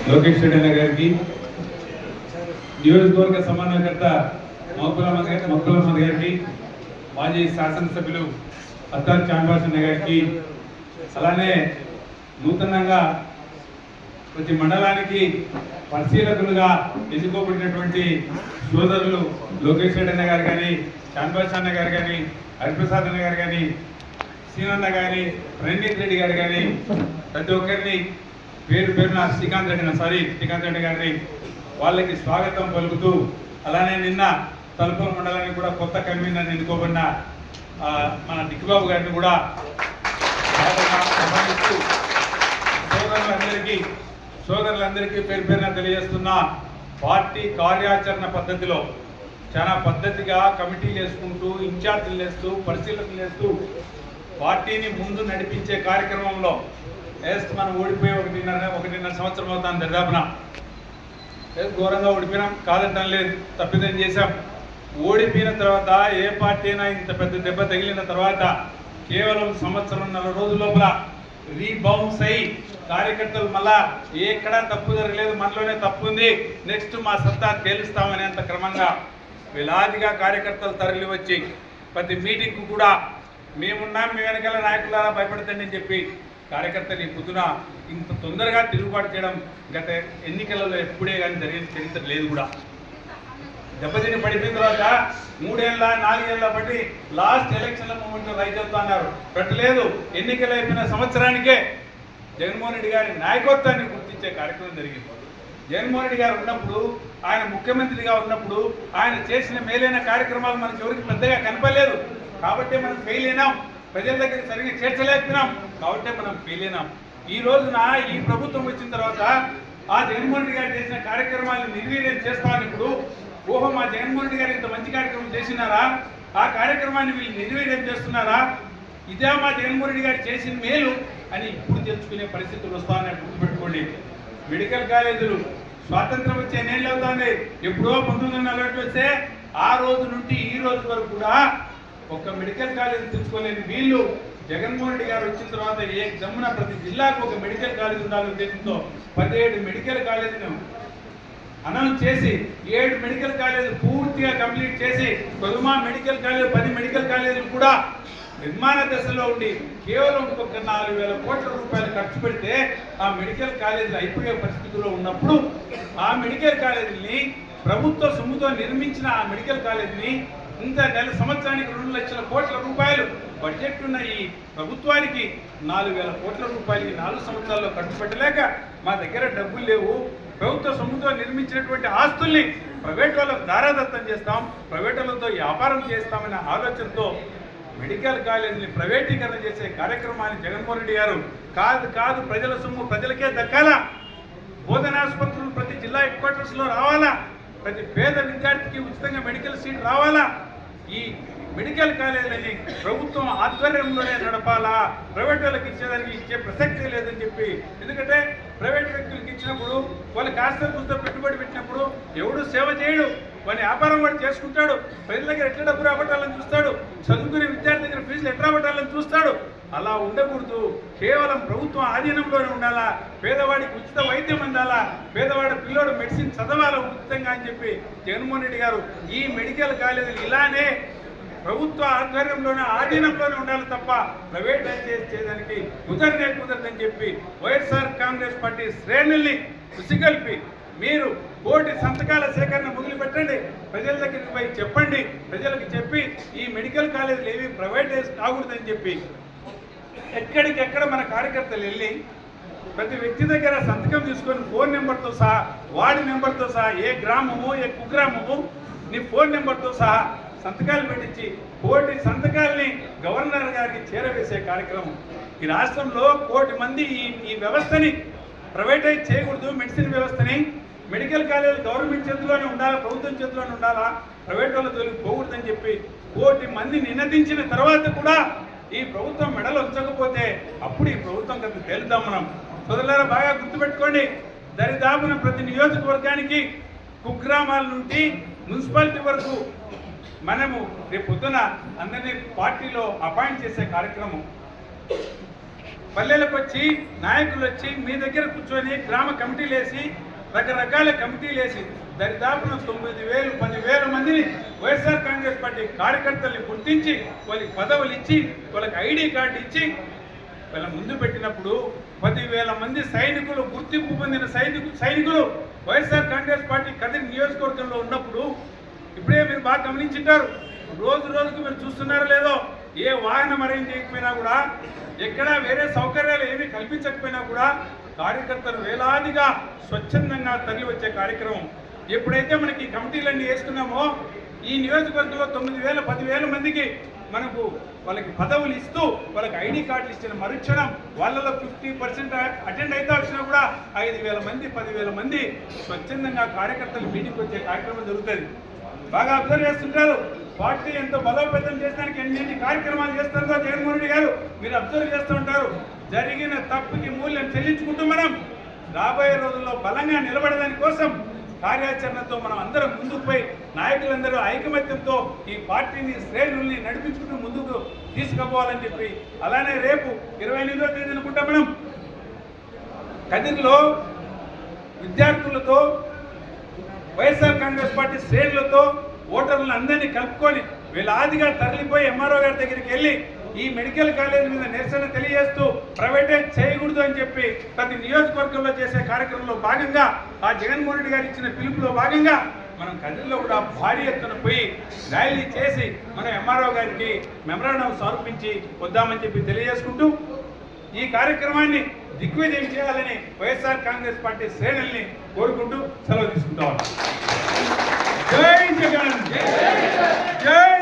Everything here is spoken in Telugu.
లోకేష్ రెడ్డి గారికి, నియోజకవర్గ సమన్వయకర్త మక్కులమ్మ గారికి, మాజీ శాసనసభ్యులు అత్తార్ చాంబాసన్న గారికి, అలానే నూతనంగా ప్రతి మండలానికి పరిశీలకులుగా ఎన్నుకోబడినటువంటి సోదరులు లోకేష్ రెడ్డి గారు కానీ, చాంబాసన్న గారు కానీ, హరిప్రసాద్ అన్న గారు కానీ, సీనన్న గారి, రణ్జిత్ రెడ్డి గారు కానీ, ప్రతి ఒక్కరిని పేరు పేరున శ్రీకాంత్ రెడ్డి గారిని వాళ్ళకి స్వాగతం పలుకుతూ, అలానే నిన్న తలుపుల మండలానికి కూడా కొత్త కన్వీనర్ ఎన్నుకోబడిన మన డిక్బాబు గారిని కూడా సోదరులందరికీ పేరు పేరున తెలియజేస్తున్న, పార్టీ కార్యాచరణ పద్ధతిలో చాలా పద్ధతిగా కమిటీలు వేసుకుంటూ, ఇన్ఛార్జీలు వేస్తూ, పరిశీలనలు వేస్తూ పార్టీని ముందు నడిపించే కార్యక్రమంలో మనం ఓడిపోయి ఒకటిన్నర సంవత్సరం అవుతాను దరిదాపున. ఘోరంగా ఓడిపోయినాం, కాదంటం లేదు, తప్పిదం చేశాం. ఓడిపోయిన తర్వాత ఏ పార్టీ అయినా ఇంత పెద్ద దెబ్బ తగిలిన తర్వాత కేవలం సంవత్సరంన్నర రోజుల లోపల రీబౌన్స్ అయ్యి కార్యకర్తలు మళ్ళా ఎక్కడా తప్పు జరగలేదు, మనలోనే తప్పు ఉంది, నెక్స్ట్ మా సత్తా తేలుస్తామనేంత క్రమంగా వేలాదిగా కార్యకర్తలు తరలి వచ్చి ప్రతి మీటింగ్కు కూడా మేమున్నాం, మీ వెనకాల నాయకులారా భయపడతండి అని చెప్పి కార్యకర్తలు ఈ పొద్దున ఇంత తొందరగా తిరుగుబాటు చేయడం గత ఎన్నికలలో ఎప్పుడే కానీ జరిగిన చరిత్ర లేదు. కూడా దెబ్బతిని పడిపోయిన తర్వాత 3 ఏళ్ళ 4 ఏళ్ళ బట్టి లాస్ట్ ఎలక్షన్ల మూమెంట్లో రైతు అన్నారు, పెట్టలేదు. ఎన్నికలు అయిపోయిన సంవత్సరానికే జగన్మోహన్ రెడ్డి గారి నాయకత్వాన్ని గుర్తించే కార్యక్రమం జరిగింది. జగన్మోహన్ రెడ్డి గారు ఉన్నప్పుడు, ఆయన ముఖ్యమంత్రిగా ఉన్నప్పుడు ఆయన చేసిన మేలైన కార్యక్రమాలు మనకి ఎవరికి పెద్దగా కనపడలేదు కాబట్టి మనం ఫెయిల్ అయినాం. ప్రజల దగ్గర సరిగ్గా చేర్చలేకపోయినాం కాబట్టి మనం ఫెయిల్ అయినాం. ఈ రోజున ఈ ప్రభుత్వం వచ్చిన తర్వాత ఆ జగన్మోహన్ రెడ్డి గారు చేసిన కార్యక్రమాలను నిర్వీర్యం చేస్తామని ఇప్పుడు మా జగన్మోహన్ రెడ్డి గారు ఇంత మంచి కార్యక్రమం చేసినారా, ఆ కార్యక్రమాన్ని వీళ్ళు నిర్వీర్యం చేస్తున్నారా, ఇదే మా జగన్మోహన్ రెడ్డి గారు చేసిన మేలు అని ఇప్పుడు తెలుసుకునే పరిస్థితులు వస్తాయని గుర్తుపెట్టుకోండి. మెడికల్ కాలేజీలు స్వాతంత్రం వచ్చే ఎన్నేళ్ళు అవుతుంది, ఎప్పుడో 1940 వస్తే ఆ రోజు నుండి ఈ రోజు వరకు కూడా ఒక మెడికల్ కాలేజీ తెచ్చుకోలేని వీళ్ళు జగన్మోహన్ రెడ్డి గారు వచ్చిన తర్వాత ఏ జమ్మున ప్రతి జిల్లాకు ఒక మెడికల్ కాలేజ్ ఉండాలనే ఉద్దేశంతో 17 మెడికల్ కాలేజీను అనౌన్స్ చేసి 7 మెడికల్ కాలేజీలు పూర్తిగా కంప్లీట్ చేసి కొదుమా మెడికల్ కాలేజ్ 10 మెడికల్ కాలేజీలు కూడా నిర్మాణ దశలో ఉండి కేవలం ఒక 4,000 కోట్ల రూపాయలు ఖర్చు పెడితే ఆ మెడికల్ కాలేజీలు అయిపోయే పరిస్థితుల్లో ఉన్నప్పుడు ఆ మెడికల్ కాలేజీని ప్రభుత్వ సొమ్ముతో నిర్మించిన ఆ మెడికల్ కాలేజీని ఇంత సంవత్సరానికి 2 లక్షల కోట్ల రూపాయలు బడ్జెట్ ఉన్న ఈ ప్రభుత్వానికి 4,000 కోట్ల రూపాయలకి 4 సంవత్సరాల్లో ఖర్చు పెట్టలేక మా దగ్గర డబ్బులు లేవు, ప్రభుత్వ సొమ్ముతో నిర్మించినటువంటి ఆస్తుల్ని ప్రైవేట్ వాళ్ళకు దారాదత్తం చేస్తాం, ప్రైవేట్ వాళ్ళతో వ్యాపారం చేస్తామనే ఆలోచనతో మెడికల్ కాలేజీని ప్రైవేటీకరణ చేసే కార్యక్రమాన్ని జగన్మోహన్ రెడ్డి గారు కాదు ప్రజల సొమ్ము ప్రజలకే దక్కాలా, బోధనాసుపత్రులు ప్రతి జిల్లా హెడ్ క్వార్టర్స్లో రావాలా, ప్రతి పేద విద్యార్థికి ఉచితంగా మెడికల్ సీట్ రావాలా, ఈ మెడికల్ కాలేజీలని ప్రభుత్వం ఆధ్వర్యంలోనే నడపాలా, ప్రైవేట్ వాళ్ళకి ఇచ్చేదానికి ఇచ్చే ప్రసక్తే లేదని చెప్పి. ఎందుకంటే ప్రైవేట్ వ్యక్తులకు ఇచ్చినప్పుడు వాళ్ళు కాస్త కూస్త పెట్టుబడి పెట్టినప్పుడు ఎవడు సేవ చేయడు, వాని వ్యాపారం వాడు చేసుకుంటాడు, ప్రజల దగ్గర ఎట్లా డబ్బు రాబట్టాలని చూస్తాడు, చదువుకునే విద్యార్థి దగ్గర ఫీజులు ఎట్లా రాబట్టాలని చూస్తాడు. అలా ఉండకూడదు, కేవలం ప్రభుత్వం ఆధీనంలోనే ఉండాలా, పేదవాడికి ఉచిత వైద్యం అందాలా, పేదవాడి పిల్లోడు మెడిసిన్ చదవాలా ఉచితంగా అని చెప్పి జగన్మోహన్ రెడ్డి గారు ఈ మెడికల్ కాలేజీలు ఇలానే ప్రభుత్వ ఆధ్వర్యంలోనే ఆధీనంలోనే ఉండాలి తప్ప ప్రైవేటైజ్ చేయడానికి కుదరదని చెప్పి వైఎస్ఆర్ కాంగ్రెస్ పార్టీ శ్రేణుల్ని ఉసిగల్పి మీరు 1,000 సంతకాల సేకరణ మొదలు పెట్టండి, ప్రజల దగ్గరికి పోయి చెప్పండి, ప్రజలకు చెప్పి ఈ మెడికల్ కాలేజీలు ఏవి ప్రైవేటైజ్ కాకూడదని చెప్పి ఎక్కడికెక్కడ మన కార్యకర్తలు వెళ్ళి ప్రతి వ్యక్తి దగ్గర సంతకం తీసుకొని ఫోన్ నెంబర్తో సహా, వార్డు నెంబర్తో సహా, ఏ గ్రామము ఏ కుగ్రామము నీ ఫోన్ నెంబర్తో సహా సంతకాలు పెట్టించి 1,000 సంతకాలని గవర్నర్ గారికి చేరవేసే కార్యక్రమం. ఈ రాష్ట్రంలో 1,000 మంది ఈ వ్యవస్థని ప్రైవేటైజ్ చేయకూడదు, మెడిసిన్ వ్యవస్థని మెడికల్ కాలేజీలు గవర్నమెంట్ చేతిలోనే ఉండాలా, ప్రభుత్వం చేతిలోనే ఉండాలా, ప్రైవేట్ వాళ్ళ తొలిగి పోకూడదని చెప్పి 1,000 మంది నినదించిన తర్వాత కూడా ఈ ప్రభుత్వం మెడలు ఉంచకపోతే అప్పుడు ఈ ప్రభుత్వం కదా తేలుద్దాం మనం. సోదరులారా బాగా గుర్తుపెట్టుకోండి, దరిదాపున ప్రతి నియోజకవర్గానికి కుగ్రామాల నుండి మున్సిపాలిటీ వరకు మనము రేపు పొద్దున అందరినీ పార్టీలో అపాయింట్ చేసే కార్యక్రమం పల్లెలకు వచ్చి నాయకులు వచ్చి మీ దగ్గర కూర్చొని గ్రామ కమిటీలు వేసి రకరకాల కమిటీలు వేసి దరిదాపున 9,000 10,000 మందిని వైఎస్ఆర్ కాంగ్రెస్ పార్టీ కార్యకర్తల్ని గుర్తించి వాళ్ళకి పదవులు ఇచ్చి వాళ్ళకి ఐడి కార్డు ఇచ్చి వాళ్ళ ముందు పెట్టినప్పుడు 10,000 మంది సైనికులు గుర్తింపు పొందిన సైనికులు వైఎస్ఆర్ కాంగ్రెస్ పార్టీ కదిరి నియోజకవర్గంలో ఉన్నప్పుడు ఇప్పుడే మీరు బాగా గమనించుంటారు. రోజు రోజుకు మీరు చూస్తున్నారో లేదో, ఏ వాహనం అరేంజ్ చేయకపోయినా కూడా, ఎక్కడా వేరే సౌకర్యాలు ఏమీ కల్పించకపోయినా కూడా కార్యకర్తలు వేలాదిగా స్వచ్ఛందంగా తరలి వచ్చే కార్యక్రమం ఎప్పుడైతే మనకి ఈ కమిటీలన్నీ వేసుకున్నామో, ఈ నియోజకవర్గంలో 9,000 10,000 మందికి మనకు వాళ్ళకి పదవులు ఇస్తూ వాళ్ళకి ఐడి కార్డులు ఇచ్చిన మరుక్షణం వాళ్ళలో 50% అటెండ్ అయితే వచ్చినా కూడా 5,000 మంది 10,000 మంది స్వచ్ఛందంగా కార్యకర్తలు మీటింగ్కి వచ్చే కార్యక్రమం జరుగుతుంది. బాగా అబ్జర్వ్ చేస్తుంటారు. పార్టీ ఎంతో బలోపేతం చేయడానికి ఎన్ని కార్యక్రమాలు చేస్తారో జగన్మోహన్ రెడ్డి గారు మీరు అబ్జర్వ్ చేస్తూ ఉంటారు. జరిగిన తప్పుకి మూల్యం చెల్లించుకుంటూ మనం రాబోయే రోజుల్లో బలంగా నిలబడదాని కోసం కార్యాచరణతో మనం అందరం ముందుకు పోయి నాయకులందరూ ఐకమత్యంతో ఈ పార్టీని శ్రేణుల్ని నడిపించుకుంటూ ముందుకు తీసుకుపోవాలని చెప్పి, అలానే రేపు 28వ తేదీ అనుకుంటా మనం కదిరిలో విద్యార్థులతో వైఎస్ఆర్ కాంగ్రెస్ పార్టీ శ్రేణులతో ఓటర్లను అందరినీ కలుపుకొని వేలాదిగా తరలిపోయి ఎంఆర్ఓ గారి దగ్గరికి వెళ్ళి ఈ మెడికల్ కాలేజ్ మీద నిరసన తెలియజేస్తూ ప్రైవేటైజ్ చేయకూడదు అని చెప్పి ప్రతి నియోజకవర్గంలో చేసే కార్యక్రమంలో భాగంగా ఆ జగన్మోహన్ రెడ్డి గారు ఇచ్చిన పిలుపులో భాగంగా మనం కదిరిలో కూడా భారీ ఎత్తున పోయి ర్యాలీ చేసి మనం ఎంఆర్ఓ గారికి మెమరాండం సమర్పించి వద్దామని చెప్పి తెలియజేసుకుంటూ ఈ కార్యక్రమాన్ని దిగ్విజయం చేయాలని వైఎస్ఆర్ కాంగ్రెస్ పార్టీ శ్రేణుల్ని కోరుకుంటూ సెలవు తీసుకుంటాం. జై జగన్, జై